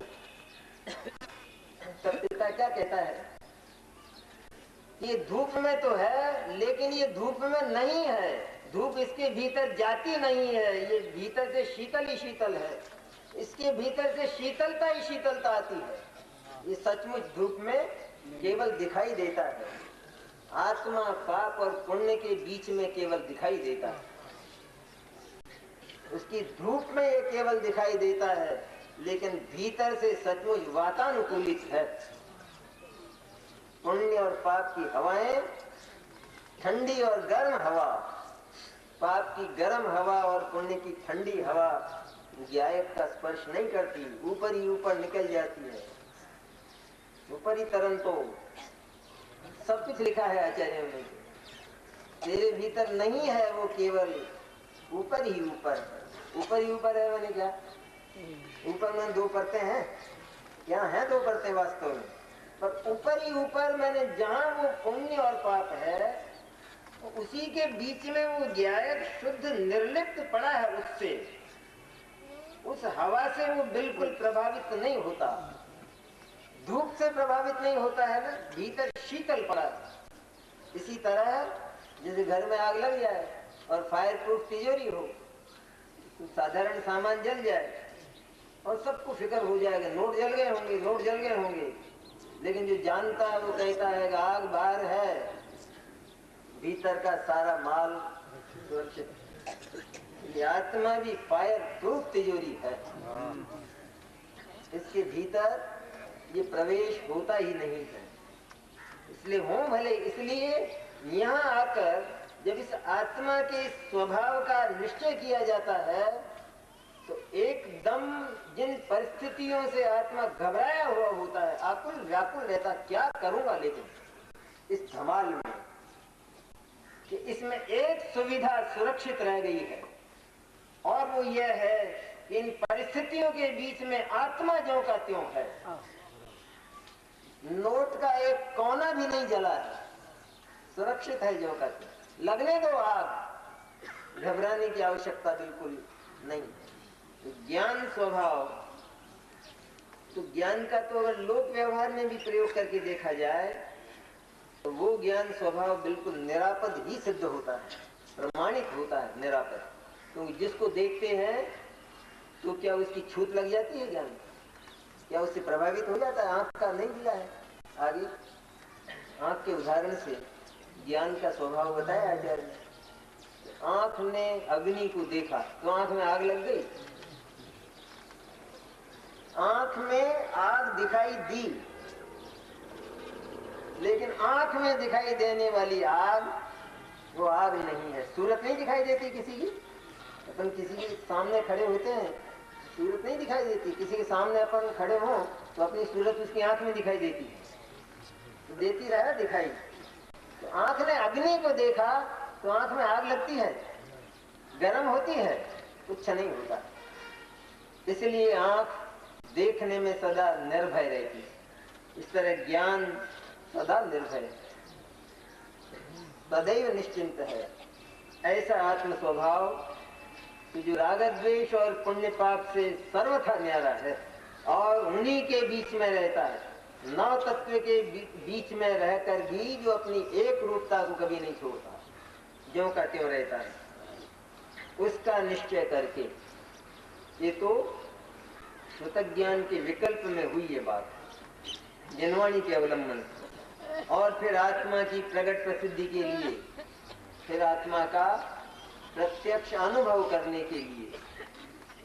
तब पिता क्या कहता है, ये धूप में तो है लेकिन ये धूप में नहीं है, धूप इसके भीतर जाती नहीं है, ये भीतर से शीतल ही शीतल है, इसके भीतर से शीतलता ही शीतलता आती है। ये सचमुच धूप में केवल दिखाई देता है, आत्मा पाप और पुण्य के बीच में केवल दिखाई देता है। उसकी धूप में ये केवल दिखाई देता है, लेकिन भीतर से सचमुच वातानुकूलित है। पुण्य और पाप की हवाएं, ठंडी और गर्म हवा, पाप की गर्म हवा और पुण्य की ठंडी हवा ज्ञायक का स्पर्श नहीं करती, ऊपर ही ऊपर निकल जाती है। ऊपर ही तरन तो सब कुछ लिखा है आचार्यों ने, तेरे भीतर नहीं है, वो केवल ऊपर ही ऊपर है। ऊपर ही ऊपर है मैंने क्या, ऊपर में दो परतें हैं, क्या है दो परतें वास्तव में, पर ऊपर ही ऊपर मैंने जहां वो पुण्य और पाप है उसी के बीच में वो ज्ञायक शुद्ध निर्लिप्त पड़ा है, उससे, उस हवा से वो बिल्कुल प्रभावित नहीं होता, धूप से प्रभावित नहीं होता है ना, भीतर शीतल पड़ा है। इसी तरह जैसे घर में आग लग जाए और फायर प्रूफ तिजोरी हो, तो साधारण सामान जल जाए और सबको फिक्र हो जाएगा, नोट जल गए होंगे, नोट जल गए होंगे, लेकिन जो जानता है वो कहता है कि आग बाहर है, भीतर का सारा माल सुरक्षित। ये आत्मा भी फायर प्रूफ तिजोरी है, इसके भीतर ये प्रवेश होता ही नहीं है। इसलिए हो भले, इसलिए यहाँ आकर जब इस आत्मा के स्वभाव का निश्चय किया जाता है तो एकदम जिन परिस्थितियों से आत्मा घबराया हुआ होता है, आकुल व्याकुल रहता, क्या करूंगा लेकिन इस धमाल में, कि इसमें एक सुविधा सुरक्षित रह गई है, और वो यह है कि इन परिस्थितियों के बीच में आत्मा ज्यों का त्यों है, नोट का एक कोना भी नहीं जला है, सुरक्षित है ज्यों का त्यों। लगने दो आग, घबराने की आवश्यकता बिल्कुल नहीं। ज्ञान स्वभाव, तो ज्ञान का तो अगर लोक व्यवहार में भी प्रयोग करके देखा जाए तो वो ज्ञान स्वभाव बिल्कुल निरापद ही सिद्ध होता है, प्रमाणित होता है निरापद। तो जिसको देखते हैं तो क्या उसकी छूत लग जाती है ज्ञान? क्या उससे प्रभावित हो जाता है? आंख का नहीं दिया है आगे, आंख के उदाहरण से ज्ञान का स्वभाव बताया आचार्य ने। आंख ने अग्नि को देखा तो आंख में आग लग गई, आंख में आग दिखाई दी, लेकिन आंख में दिखाई देने वाली आग वो आग नहीं है। सूरत नहीं दिखाई देती किसी की, अपन किसी के सामने खड़े होते हैं, सूरत नहीं दिखाई देती। किसी के सामने अपन खड़े हों तो अपनी सूरत उसकी आंख में दिखाई देती है, तो देती रहा दिखाई। तो आंख ने अग्नि को देखा तो आंख में आग लगती है, गर्म होती है, कुछ नहीं होता। इसलिए आंख देखने में सदा निर्भय रहती है। इस तरह ज्ञान सदा निर्भय है, सदैव निश्चिंत है। ऐसा आत्म स्वभाव कि जो राग द्वेष और पुण्य पाप से सर्वथा न्यारा है और उन्हीं के बीच में रहता है, नौ तत्व के बीच में रहकर भी जो अपनी एक रूपता को कभी नहीं छोड़ता, ज्यों का त्यों रहता है, उसका निश्चय करके। ये तो श्रुत ज्ञान के विकल्प में हुई ये बात, जिनवाणी के अवलंबन। और फिर आत्मा की प्रकट प्रसिद्धि के लिए, फिर आत्मा का प्रत्यक्ष अनुभव करने के लिए।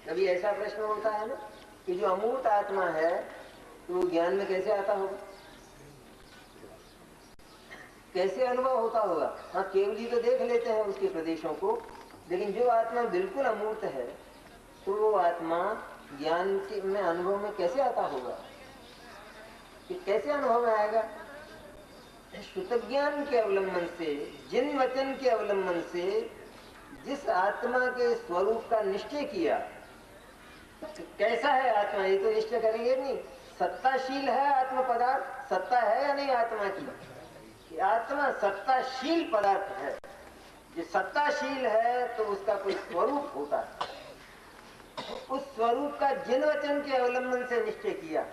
कभी ऐसा प्रश्न होता है ना कि जो अमूर्त आत्मा है तो ज्ञान में कैसे आता होगा, कैसे अनुभव होता होगा? हाँ, केवली तो देख लेते हैं उसके प्रदेशों को, लेकिन जो आत्मा बिल्कुल अमूर्त है तो वो आत्मा ज्ञान के में अनुभव में कैसे आता होगा? कि कैसे अनुभव में आएगा? श्रुत ज्ञान के अवलंबन से, जिन वचन के अवलंबन से जिस आत्मा के स्वरूप का निश्चय किया, तो कैसा है आत्मा ये तो निश्चय करेंगे नहीं। सत्ताशील है आत्म पदार्थ, सत्ता है या नहीं आत्मा की? कि आत्मा सत्ताशील पदार्थ है। जो सत्ताशील है तो उसका कोई स्वरूप होता है, उस स्वरूप का जिन वचन के अवलंबन से निश्चय किया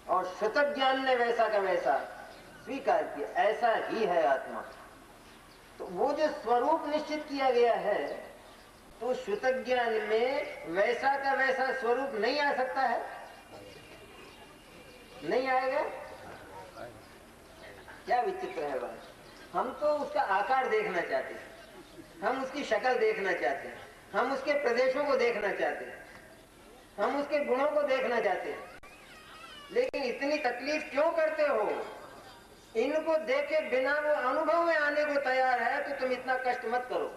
और श्रुत ज्ञान ने वैसा का वैसा स्वीकार किया, ऐसा ही है आत्मा। तो वो जो स्वरूप निश्चित किया गया है, तो श्रुत ज्ञान में वैसा का वैसा स्वरूप नहीं आ सकता है, नहीं आएगा। क्या विचित्र है बात। हम तो उसका आकार देखना चाहते हैं, हम उसकी शक्ल देखना चाहते हैं, हम उसके प्रदेशों को देखना चाहते हैं, हम उसके गुणों को देखना चाहते हैं। लेकिन इतनी तकलीफ क्यों करते हो? इनको देखे बिना वो अनुभव में आने को तैयार है, तो तुम इतना कष्ट मत करो।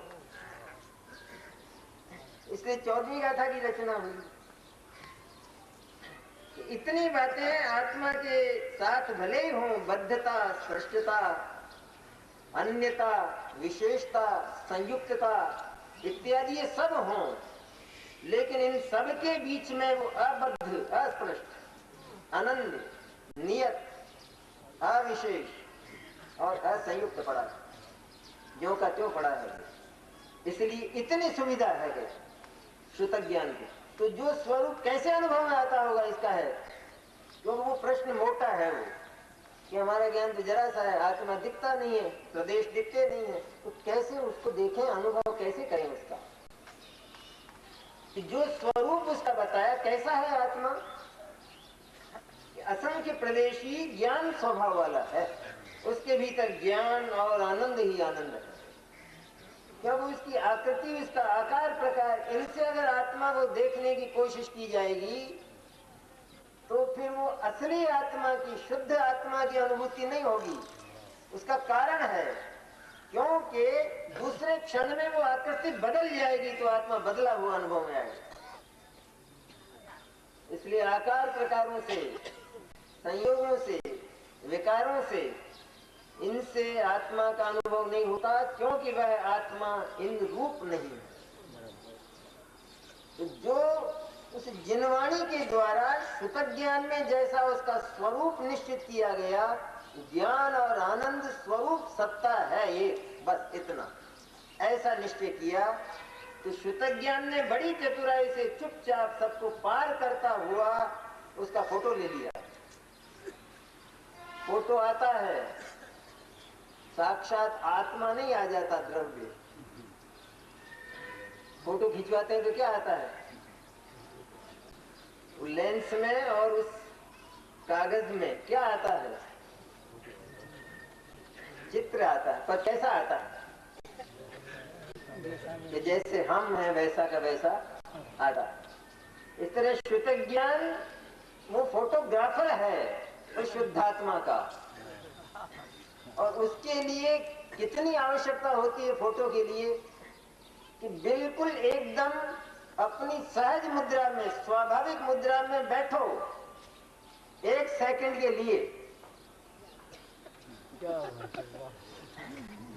इसलिए 14वीं गाथा की रचना हुई। इतनी बातें आत्मा के साथ भले ही हों, बद्धता, स्पष्टता, अन्यता, विशेषता, संयुक्तता इत्यादि ये सब हों, लेकिन इन सब के बीच में वो अबद्ध, अस्पष्ट, अनन्य, नियत, अविशेष और असंयुक्त पड़ा, ज्यों का त्यों पड़ा है। इसलिए इतनी सुविधा है श्रुत ज्ञान की। तो जो स्वरूप कैसे अनुभव में आता होगा इसका है, क्योंकि वो प्रश्न मोटा है वो कि हमारा ज्ञान तो जरा सा है, आत्मा दिखता नहीं है, प्रदेश दिखते नहीं है, तो कैसे उसको देखें, अनुभव कैसे करें उसका? कि जो स्वरूप उसका बताया कैसा है आत्मा, असंख्य प्रदेशी ज्ञान स्वभाव वाला है, उसके भीतर ज्ञान और आनंद ही आनंद है। जब उसकी आकृति, उसका आकार प्रकार, इनसे अगर आत्मा को देखने की कोशिश की जाएगी तो फिर वो असली आत्मा की, शुद्ध आत्मा की अनुभूति नहीं होगी। उसका कारण है क्योंकि दूसरे क्षण में वो आकृति बदल जाएगी तो आत्मा बदला हुआ अनुभव में आएगा। इसलिए आकार प्रकारों से, संयोगों से, विकारों से, इनसे आत्मा का अनुभव नहीं होता, क्योंकि वह आत्मा इन रूप नहीं है। तो जो उस जिनवाणी के द्वारा श्रुत ज्ञान में जैसा उसका स्वरूप निश्चित किया गया, ज्ञान और आनंद स्वरूप सत्ता है ये, बस इतना ऐसा निश्चय किया, तो श्रुत ज्ञान ने बड़ी चतुराई से चुपचाप सबको पार करता हुआ उसका फोटो ले लिया। फोटो आता है, साक्षात आत्मा नहीं आ जाता, द्रव्य। फोटो खिंचवाते हैं तो क्या आता है? लेंस में और उस कागज में क्या आता है? चित्र आता है, पर कैसा आता है? कि जैसे हम हैं वैसा का वैसा आता है। इस तरह शुद्ध ज्ञान वो फोटोग्राफर है उस शुद्धात्मा का, और उसके लिए कितनी आवश्यकता होती है फोटो के लिए कि बिल्कुल एकदम अपनी सहज मुद्रा में, स्वाभाविक मुद्रा में बैठो 1 सेकंड के लिए।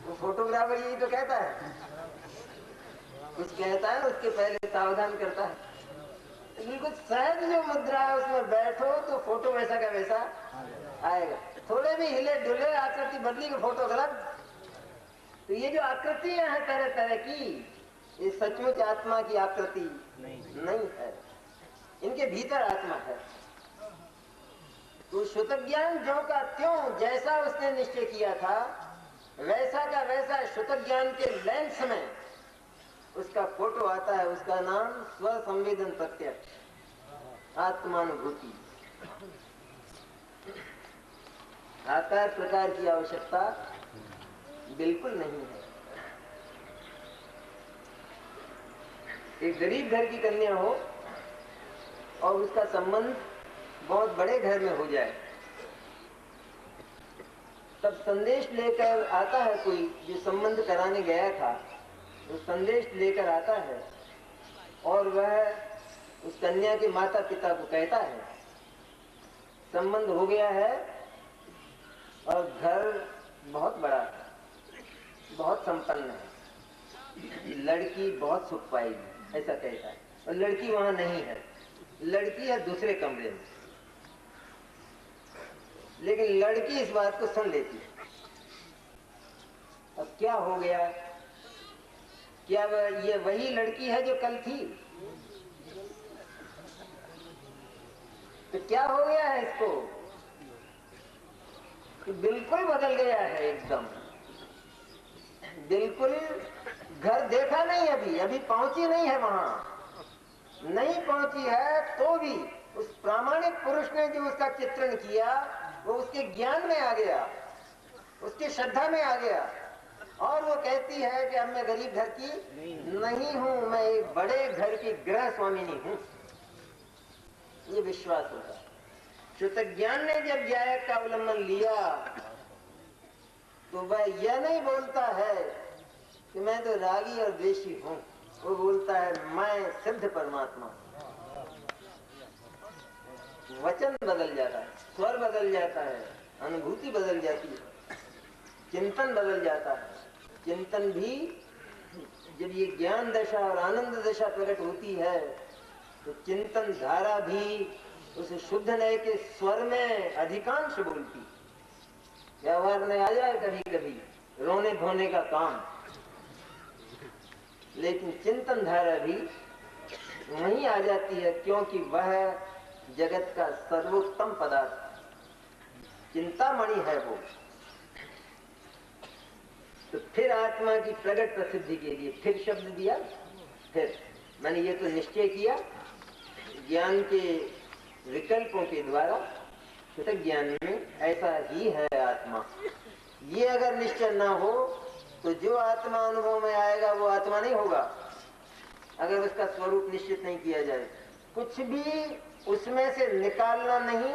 वो फोटोग्राफर यही तो कहता है, कुछ कहता है उसके पहले सावधान करता है। बिल्कुल सहज जो मुद्रा है उसमें बैठो तो फोटो वैसा का वैसा आएगा। थोड़े भी हिले डुले आकृति बदली की फोटो गलत। तो ये जो आकृतियां हैं तरह तरह की, ये सचमुच आत्मा की आकृति नहीं है, इनके भीतर आत्मा है। तो शुद्ध ज्ञान जो का त्यों जैसा उसने निश्चय किया था वैसा का वैसा शुद्ध ज्ञान के लेंस में उसका फोटो आता है। उसका नाम स्व संवेदन प्रत्यक्ष, आत्मानुभूति। आकार प्रकार की आवश्यकता बिल्कुल नहीं है। एक गरीब घर की कन्या हो और उसका संबंध बहुत बड़े घर में हो जाए, तब संदेश लेकर आता है कोई जो संबंध कराने गया था, वो संदेश लेकर आता है और वह उस कन्या के माता पिता को कहता है संबंध हो गया है और घर बहुत बड़ा है, बहुत संपन्न है, लड़की बहुत सुख पाएगी, ऐसा कहता है। और लड़की वहां नहीं है, लड़की है दूसरे कमरे में। लेकिन लड़की इस बात को सुन लेती है। अब क्या हो गया? क्या ये वही लड़की है जो कल थी? तो क्या हो गया है इसको? तो बिल्कुल बदल गया है एकदम, बिल्कुल। घर देखा नहीं, अभी पहुंची नहीं है, वहां नहीं पहुंची है, तो भी उस प्रामाणिक पुरुष ने जो उसका चित्रण किया वो उसके ज्ञान में आ गया, उसकी श्रद्धा में आ गया। और वो कहती है कि अब मैं गरीब घर की नहीं हूं, मैं एक बड़े घर की गृह स्वामिनी हूं। ये विश्वास होता है। शुद्ध ज्ञान ने जब ज्ञायक का अवलंबन लिया तो वह यह नहीं बोलता है कि मैं तो रागी और द्वेषी हूं, वो बोलता है मैं सिद्ध परमात्मा। वचन बदल जाता है, स्वर बदल जाता है, अनुभूति बदल जाती है, चिंतन बदल जाता है। चिंतन भी जब ये ज्ञान दशा और आनंद दशा प्रकट होती है तो चिंतन धारा भी उस शुद्ध नए के स्वर में अधिकांश बोलती। व्यवहार में आ जाए कभी कभी रोने धोने का काम, लेकिन चिंतन धारा भी वहीं आ जाती है, क्योंकि वह जगत का सर्वोत्तम पदार्थ चिंतामणि है वो। तो फिर आत्मा की प्रगट प्रसिद्धि के लिए फिर शब्द दिया। फिर मैंने ये तो निश्चय किया ज्ञान के विकल्पों के द्वारा, शुद्ध ज्ञान में ऐसा ही है आत्मा। ये अगर निश्चय ना हो तो जो आत्मा अनुभव में आएगा वो आत्मा नहीं होगा, अगर उसका स्वरूप निश्चित नहीं किया जाए। कुछ भी उसमें से निकालना नहीं,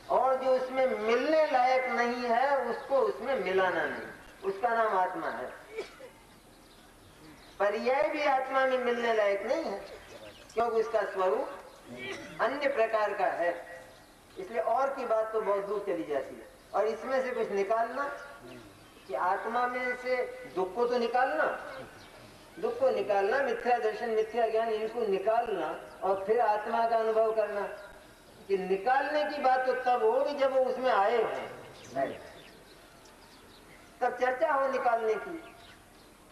और जो उसमें मिलने लायक नहीं है उसको उसमें मिलाना नहीं, उसका नाम आत्मा है। पर्याय भी आत्मा में मिलने लायक नहीं है, क्योंकि उसका स्वरूप अन्य प्रकार का है। इसलिए और की बात तो बहुत दूर चली जाती है। और इसमें से कुछ निकालना कि आत्मा में से दुख को तो निकालना, दुख को निकालना, मिथ्या दर्शन मिथ्या ज्ञान इनको निकालना और फिर आत्मा का अनुभव करना, कि निकालने की बात तो तब होगी जब वो उसमें आए हैं, तब चर्चा हो निकालने की।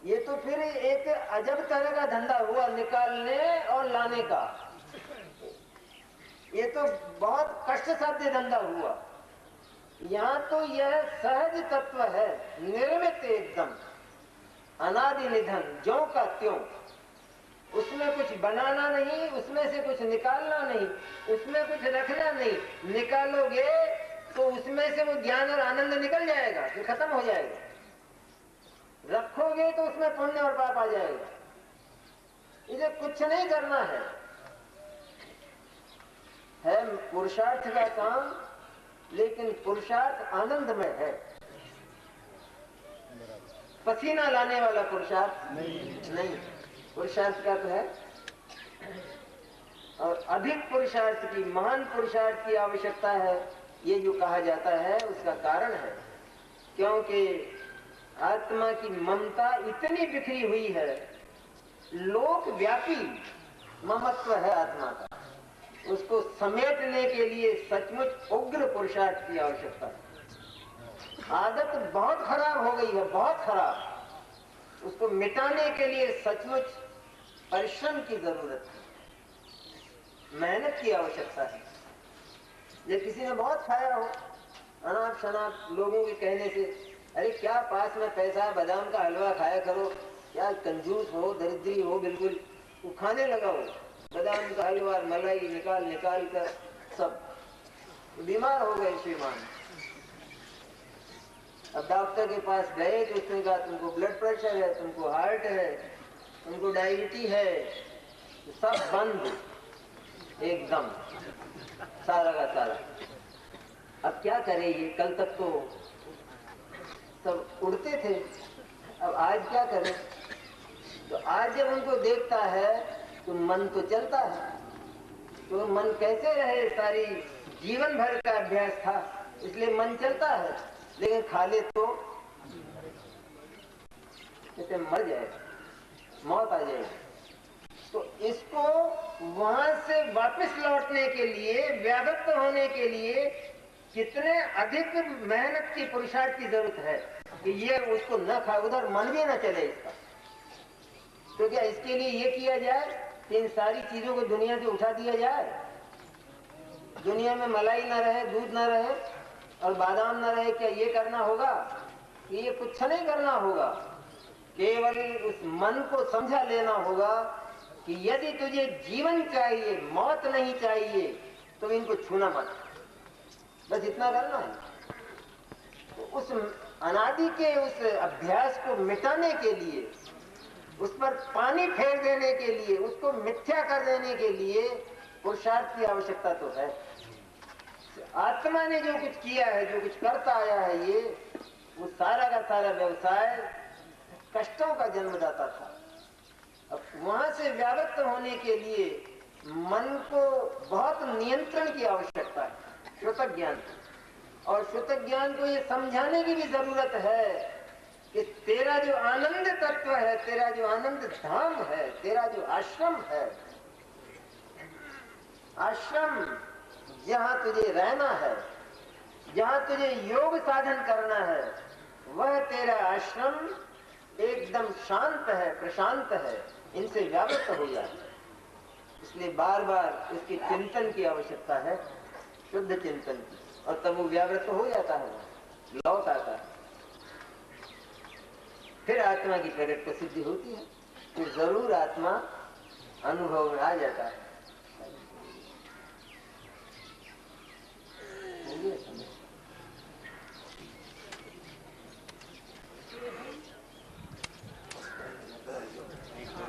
ये तो फिर एक अजब तरह का धंधा हुआ निकालने और लाने का। ये तो बहुत कष्ट साध्य धंधा हुआ। यहाँ तो यह सहज तत्व है, निर्मित एकदम, अनादि निधन, ज्यों का त्यों। उसमें कुछ बनाना नहीं, उसमें से कुछ निकालना नहीं, उसमें कुछ रखना नहीं। निकालोगे तो उसमें से वो ज्ञान और आनंद निकल जाएगा, फिर खत्म हो जाएगा। रखोगे तो उसमें पुण्य और पाप आ जाएगा। इसे कुछ नहीं करना है पुरुषार्थ का काम, लेकिन पुरुषार्थ आनंद में है। पसीना लाने वाला पुरुषार्थ नहीं। पुरुषार्थ का तो है, और अधिक पुरुषार्थ की, महान पुरुषार्थ की आवश्यकता है। ये जो कहा जाता है उसका कारण है क्योंकि आत्मा की ममता इतनी बिखरी हुई है, लोकव्यापी ममत्व है आत्मा का। उसको समेटने के लिए सचमुच उग्र पुरुषार्थ की आवश्यकता है। आदत बहुत खराब हो गई है, बहुत खराब। उसको मिटाने के लिए सचमुच परिश्रम की जरूरत है, मेहनत की आवश्यकता है। ये किसी ने बहुत खाया हो, अनाप शनाप लोगों के कहने से, अरे क्या पास में पैसा है, बादाम का हलवा खाया करो, क्या कंजूस हो, दरिद्री हो बिल्कुल, वो खाने लगा हो बादाम का हलवा, मलाई निकाल निकाल कर, सब बीमार हो गए श्रीमान। अब डॉक्टर के पास गए तो उसने कहा तुमको ब्लड प्रेशर है, तुमको हार्ट है, तुमको डायबिटीज है, तो सब बंद एकदम, सारा का सारा। अब क्या करें, ये कल तक तो सब उड़ते थे, अब आज क्या करें? तो आज जब उनको देखता है तो मन तो चलता है। तो मन कैसे रहे, सारी जीवन भर का अभ्यास था, इसलिए मन चलता है, लेकिन खा ले तो इसे मर जाएगा, मौत आ जाएगी। तो इसको वहां से वापस लौटने के लिए, व्यावृत्त होने के लिए कितने अधिक मेहनत की, पुरुषार्थ की जरूरत है कि ये उसको न खा, उधर मन भी न चले इसका। तो क्या इसके लिए ये किया जाए कि इन सारी चीजों को दुनिया से उठा दिया जाए? दुनिया में मलाई न रहे, दूध न रहे और बादाम न रहे, क्या ये करना होगा? ये कुछ नहीं करना होगा, केवल उस मन को समझा लेना होगा कि यदि तुझे जीवन चाहिए, मौत नहीं चाहिए, तो इनको छूना मत, बस इतना करना है। तो उस अनादि के उस अभ्यास को मिटाने के लिए, उस पर पानी फेर देने के लिए, उसको मिथ्या कर देने के लिए पुरुषार्थ की आवश्यकता तो है। आत्मा ने जो कुछ किया है, जो कुछ करता आया है, ये वो सारा का सारा व्यवसाय कष्टों का जन्मदाता था। अब वहां से व्यावृत्त होने के लिए मन को बहुत नियंत्रण की आवश्यकता है, श्रुतक ज्ञान। और श्रुतक ज्ञान को ये समझाने की भी जरूरत है कि तेरा जो आनंद तत्व है, तेरा जो आनंद धाम है, तेरा जो आश्रम है, आश्रम जहां तुझे रहना है, जहां तुझे योग साधन करना है, वह तेरा आश्रम एकदम शांत है, प्रशांत है, इनसे व्यावृत्त हो जाए। इसलिए बार बार इसके चिंतन की आवश्यकता है, शुद्ध चिंतन की, और तब वो व्यावृत्त हो जाता है, लौट आता है। फिर आत्मा की प्रकट प्रसिद्धि होती है, फिर जरूर आत्मा अनुभव में आ जाता है।